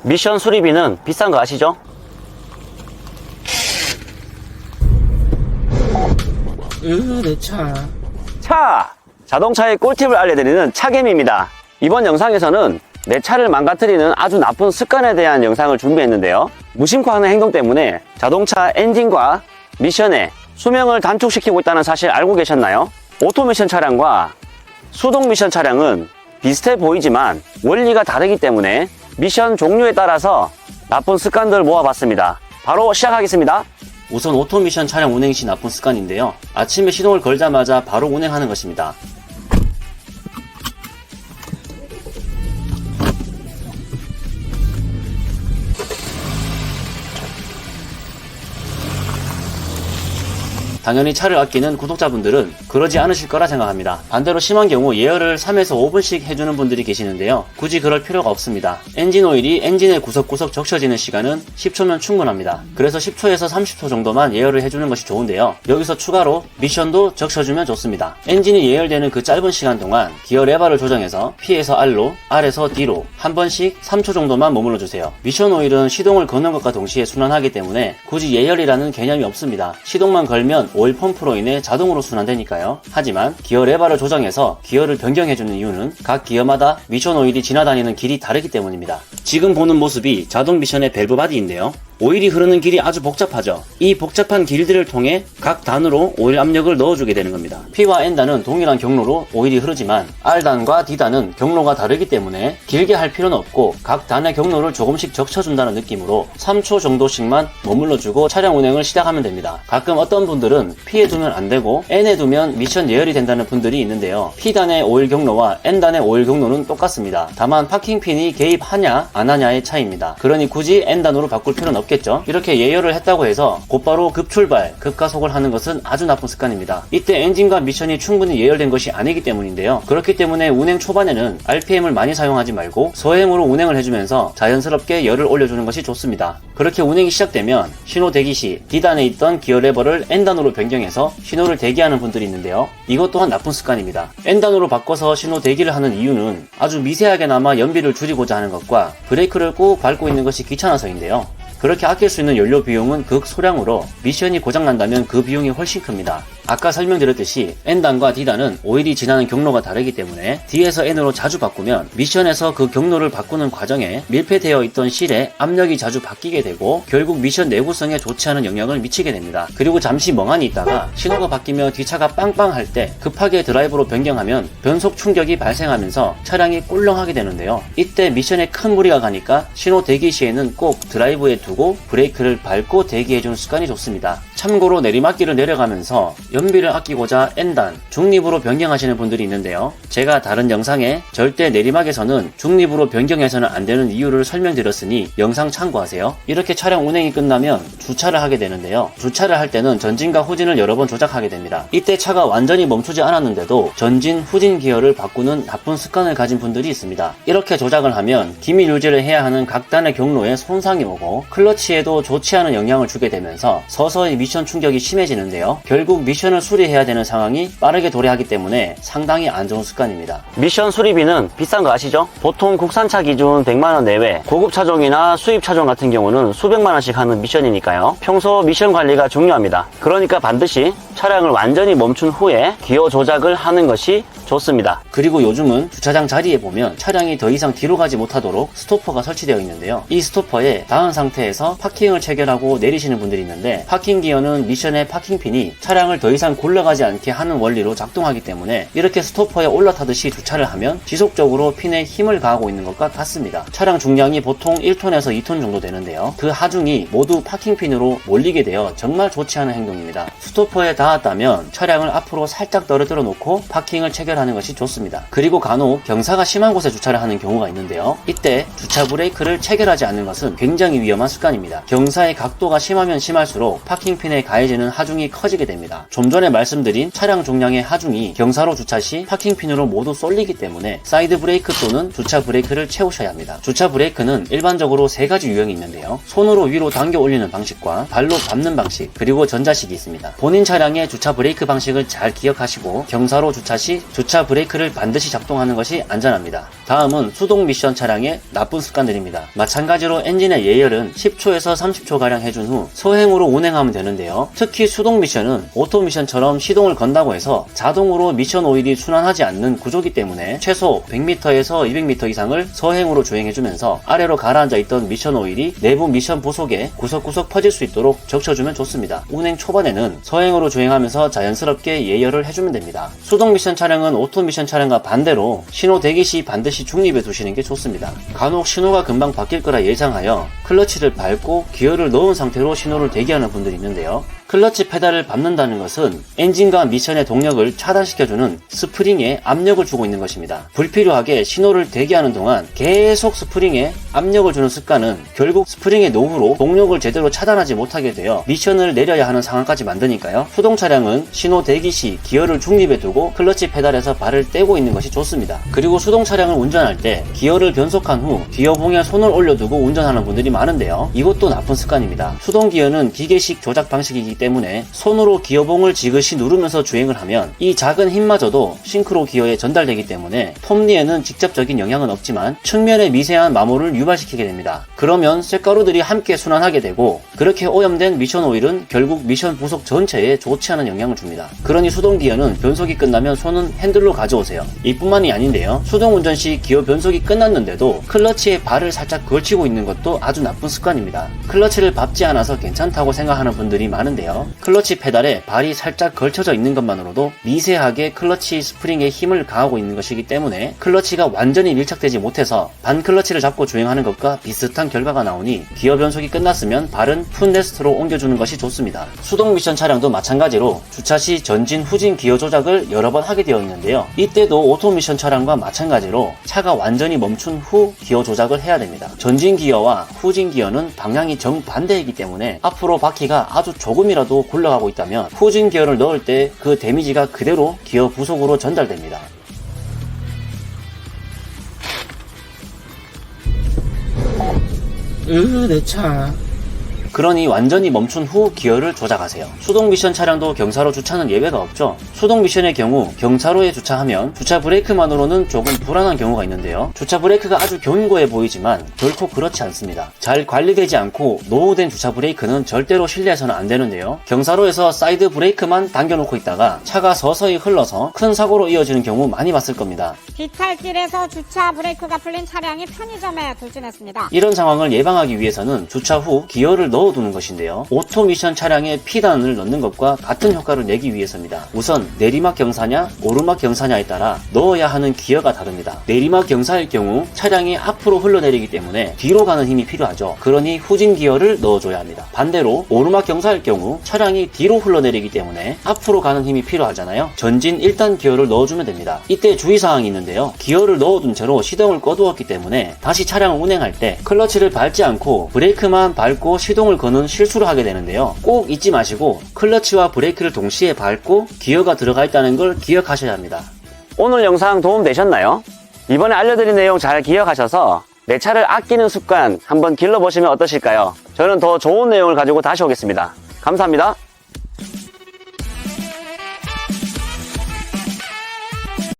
미션 수리비는 비싼 거 아시죠? 내 차. 자동차의 꿀팁을 알려드리는 차겜입니다. 이번 영상에서는 내 차를 망가뜨리는 아주 나쁜 습관에 대한 영상을 준비했는데요. 무심코 하는 행동 때문에 자동차 엔진과 미션의 수명을 단축시키고 있다는 사실 알고 계셨나요? 오토 미션 차량과 수동 미션 차량은 비슷해 보이지만 원리가 다르기 때문에 미션 종류에 따라서 나쁜 습관들을 모아봤습니다. 바로 시작하겠습니다. 우선 오토 미션 차량 운행 시 나쁜 습관인데요. 아침에 시동을 걸자마자 바로 운행하는 것입니다. 당연히 차를 아끼는 구독자분들은 그러지 않으실 거라 생각합니다. 반대로 심한 경우 예열을 3에서 5분씩 해주는 분들이 계시는데요. 굳이 그럴 필요가 없습니다. 엔진 오일이 엔진의 구석구석 적셔지는 시간은 10초면 충분합니다. 그래서 10초에서 30초 정도만 예열을 해주는 것이 좋은데요. 여기서 추가로 미션도 적셔주면 좋습니다. 엔진이 예열되는 그 짧은 시간 동안 기어 레버를 조정해서 P에서 R로, R에서 D로 한 번씩 3초 정도만 머물러주세요. 미션 오일은 시동을 거는 것과 동시에 순환하기 때문에 굳이 예열이라는 개념이 없습니다. 시동만 걸면 오일 펌프로 인해 자동으로 순환되니까요. 하지만 기어 레버를 조정해서 기어를 변경해주는 이유는 각 기어마다 미션 오일이 지나다니는 길이 다르기 때문입니다. 지금 보는 모습이 자동 미션의 밸브 바디인데요. 오일이 흐르는 길이 아주 복잡하죠. 이 복잡한 길들을 통해 각 단으로 오일 압력을 넣어주게 되는 겁니다. P와 N단은 동일한 경로로 오일이 흐르지만 R단과 D단은 경로가 다르기 때문에 길게 할 필요는 없고 각 단의 경로를 조금씩 적셔준다는 느낌으로 3초 정도씩만 머물러주고 차량 운행을 시작하면 됩니다. 가끔 어떤 분들은 P에 두면 안되고 N에 두면 미션 예열이 된다는 분들이 있는데요. P단의 오일 경로와 N단의 오일 경로는 똑같습니다. 다만 파킹핀이 개입하냐 안하냐의 차이입니다. 그러니 굳이 N단으로 바꿀 필요는 없습니다. 이렇게 예열을 했다고 해서 곧바로 급출발, 급가속을 하는 것은 아주 나쁜 습관입니다. 이때 엔진과 미션이 충분히 예열된 것이 아니기 때문인데요. 그렇기 때문에 운행 초반에는 RPM을 많이 사용하지 말고 소행으로 운행을 해주면서 자연스럽게 열을 올려주는 것이 좋습니다. 그렇게 운행이 시작되면 신호 대기 시 D단에 있던 기어 레버를 N단으로 변경해서 신호를 대기하는 분들이 있는데요. 이것 또한 나쁜 습관입니다. N단으로 바꿔서 신호 대기를 하는 이유는 아주 미세하게나마 연비를 줄이고자 하는 것과 브레이크를 꾹 밟고 있는 것이 귀찮아서인데요. 그렇게 아낄 수 있는 연료 비용은 극소량으로 미션이 고장난다면 그 비용이 훨씬 큽니다. 아까 설명드렸듯이 N단과 D단은 오일이 지나는 경로가 다르기 때문에 D에서 N으로 자주 바꾸면 미션에서 그 경로를 바꾸는 과정에 밀폐되어 있던 실에 압력이 자주 바뀌게 되고 결국 미션 내구성에 좋지 않은 영향을 미치게 됩니다. 그리고 잠시 멍하니 있다가 신호가 바뀌며 뒷차가 빵빵할 때 급하게 드라이브로 변경하면 변속 충격이 발생하면서 차량이 꿀렁하게 되는데요. 이때 미션에 큰 무리가 가니까 신호 대기 시에는 꼭 드라이브에 두고 브레이크를 밟고 대기해주는 습관이 좋습니다. 참고로 내리막길을 내려가면서 연비를 아끼고자 N단, 중립으로 변경하시는 분들이 있는데요. 제가 다른 영상에 절대 내리막에서는 중립으로 변경해서는 안 되는 이유를 설명드렸으니 영상 참고하세요. 이렇게 차량 운행이 끝나면 주차를 하게 되는데요. 주차를 할 때는 전진과 후진을 여러 번 조작하게 됩니다. 이때 차가 완전히 멈추지 않았는데도 전진, 후진 기어를 바꾸는 나쁜 습관을 가진 분들이 있습니다. 이렇게 조작을 하면 기밀 유지를 해야 하는 각 단의 경로에 손상이 오고 클러치에도 좋지 않은 영향을 주게 되면서 서서히 미션 충격이 심해지는데요. 결국 미션을 수리해야 되는 상황이 빠르게 도래하기 때문에 상당히 안 좋은 습관입니다. 미션 수리비는 비싼 거 아시죠? 보통 국산차 기준 100만원 내외, 고급 차종이나 수입 차종 같은 경우는 수백만원씩 하는 미션이니까요. 평소 미션 관리가 중요합니다. 그러니까 반드시 차량을 완전히 멈춘 후에 기어 조작을 하는 것이 좋습니다. 그리고 요즘은 주차장 자리에 보면 차량이 더 이상 뒤로 가지 못하도록 스토퍼가 설치되어 있는데요. 이 스토퍼에 닿은 상태에서 파킹을 체결하고 내리시는 분들이 있는데 파킹 기어는 미션의 파킹핀이 차량을 더 이상 굴러가지 않게 하는 원리로 작동하기 때문에 이렇게 스토퍼에 올라타듯이 주차를 하면 지속적으로 핀에 힘을 가하고 있는 것과 같습니다. 차량 중량이 보통 1톤에서 2톤 정도 되는데요. 그 하중이 모두 파킹핀으로 몰리게 되어 정말 좋지 않은 행동입니다. 스토퍼에 닿았다면 차량을 앞으로 살짝 떨어뜨려 놓고 파킹을 체결하는 것이 좋습니다. 그리고 간혹 경사가 심한 곳에 주차를 하는 경우가 있는데요. 이때 주차 브레이크를 체결하지 않는 것은 굉장히 위험한 습관입니다. 경사의 각도가 심하면 심할수록 파킹핀에 가해지는 하중이 커지게 됩니다. 좀 좀 전에 말씀드린 차량 종량의 하중이 경사로 주차 시 파킹핀으로 모두 쏠리기 때문에 사이드 브레이크 또는 주차 브레이크를 채우셔야 합니다. 주차 브레이크는 일반적으로 3가지 유형이 있는데요. 손으로 위로 당겨 올리는 방식과 발로 밟는 방식, 그리고 전자식이 있습니다. 본인 차량의 주차 브레이크 방식을 잘 기억하시고 경사로 주차 시 주차 브레이크를 반드시 작동하는 것이 안전합니다. 다음은 수동 미션 차량의 나쁜 습관들입니다. 마찬가지로 엔진의 예열은 10초에서 30초가량 해준 후 서행으로 운행하면 되는데요. 특히 수동 미션은 오토 미션처럼 시동을 건다고 해서 자동으로 미션 오일이 순환하지 않는 구조기 때문에 최소 100m에서 200m 이상을 서행으로 주행해주면서 아래로 가라앉아 있던 미션 오일이 내부 미션 부속에 구석구석 퍼질 수 있도록 적셔주면 좋습니다. 운행 초반에는 서행으로 주행하면서 자연스럽게 예열을 해주면 됩니다. 수동 미션 차량은 오토 미션 차량과 반대로 신호 대기 시 반드시 중립에 두시는 게 좋습니다. 간혹 신호가 금방 바뀔 거라 예상하여 클러치를 밟고 기어를 넣은 상태로 신호를 대기하는 분들이 있는데요. 클러치 페달을 밟는다는 것은 엔진과 미션의 동력을 차단시켜주는 스프링에 압력을 주고 있는 것입니다. 불필요하게 신호를 대기하는 동안 계속 스프링에 압력을 주는 습관은 결국 스프링의 노후로 동력을 제대로 차단하지 못하게 되어 미션을 내려야 하는 상황까지 만드니까요. 수동 차량은 신호 대기 시 기어를 중립에 두고 클러치 페달에서 발을 떼고 있는 것이 좋습니다. 그리고 수동 차량을 운전할 때 기어를 변속한 후 기어봉에 손을 올려두고 운전하는 분들이 많은데요. 이것도 나쁜 습관입니다. 수동 기어는 기계식 조작 방식이기 때문에 손으로 기어봉을 지그시 누르면서 주행을 하면 이 작은 힘마저도 싱크로 기어에 전달되기 때문에 톱니에는 직접적인 영향은 없지만 측면의 미세한 마모를 유발시키게 됩니다. 그러면 쇳가루들이 함께 순환하게 되고 그렇게 오염된 미션 오일은 결국 미션 부속 전체에 좋지 않은 영향을 줍니다. 그러니 수동 기어는 변속이 끝나면 손은 핸들로 가져오세요. 이뿐만이 아닌데요. 수동 운전 시 기어 변속이 끝났는데도 클러치에 발을 살짝 걸치고 있는 것도 아주 나쁜 습관입니다. 클러치를 밟지 않아서 괜찮다고 생각하는 분들이 많은데요. 클러치 페달에 발이 살짝 걸쳐져 있는 것만으로도 미세하게 클러치 스프링에 힘을 가하고 있는 것이기 때문에 클러치가 완전히 밀착되지 못해서 반 클러치를 잡고 주행하는 것과 비슷한 결과가 나오니 기어 변속이 끝났으면 발은 풋레스트로 옮겨주는 것이 좋습니다. 수동 미션 차량도 마찬가지로 주차 시 전진 후진 기어 조작을 여러 번 하게 되어 있는데요. 이때도 오토 미션 차량과 마찬가지로 차가 완전히 멈춘 후 기어 조작을 해야 됩니다. 전진 기어와 후진 기어는 방향이 정반대이기 때문에 앞으로 바퀴가 아주 조금이라도 굴러가고 있다면 후진 기어를 넣을 때 그 데미지가 그대로 기어 부속으로 전달됩니다. 내 차. 그러니 완전히 멈춘 후 기어를 조작하세요. 수동 미션 차량도 경사로 주차는 예외가 없죠. 수동 미션의 경우 경사로에 주차하면 주차 브레이크만으로는 조금 불안한 경우가 있는데요. 주차 브레이크가 아주 견고해 보이지만 결코 그렇지 않습니다. 잘 관리되지 않고 노후된 주차 브레이크는 절대로 신뢰해서는 안 되는데요. 경사로에서 사이드 브레이크만 당겨놓고 있다가 차가 서서히 흘러서 큰 사고로 이어지는 경우 많이 봤을 겁니다. 비탈길에서 주차 브레이크가 풀린 차량이 편의점에 돌진했습니다. 이런 상황을 예방하기 위해서는 주차 후 기어를 넣어두는 것인데요. 오토 미션 차량에 P단을 넣는 것과 같은 효과를 내기 위해서입니다. 우선 내리막 경사냐 오르막 경사냐에 따라 넣어야 하는 기어가 다릅니다. 내리막 경사일 경우 차량이 앞으로 흘러내리기 때문에 뒤로 가는 힘이 필요하죠. 그러니 후진 기어를 넣어줘야 합니다. 반대로 오르막 경사일 경우 차량이 뒤로 흘러내리기 때문에 앞으로 가는 힘이 필요하잖아요. 전진 1단 기어를 넣어주면 됩니다. 이때 주의사항이 있는데요. 기어를 넣어둔 채로 시동을 꺼두었기 때문에 다시 차량을 운행할 때 클러치를 밟지 않고 브레이크만 밟고 시동을 거는 실수를 하게 되는데요. 꼭 잊지 마시고 클러치와 브레이크를 동시에 밟고 기어가 들어가 있다는 걸 기억하셔야 합니다. 오늘 영상 도움 되셨나요? 이번에 알려드린 내용 잘 기억하셔서 내 차를 아끼는 습관 한번 길러보시면 어떠실까요? 저는 더 좋은 내용을 가지고 다시 오겠습니다. 감사합니다.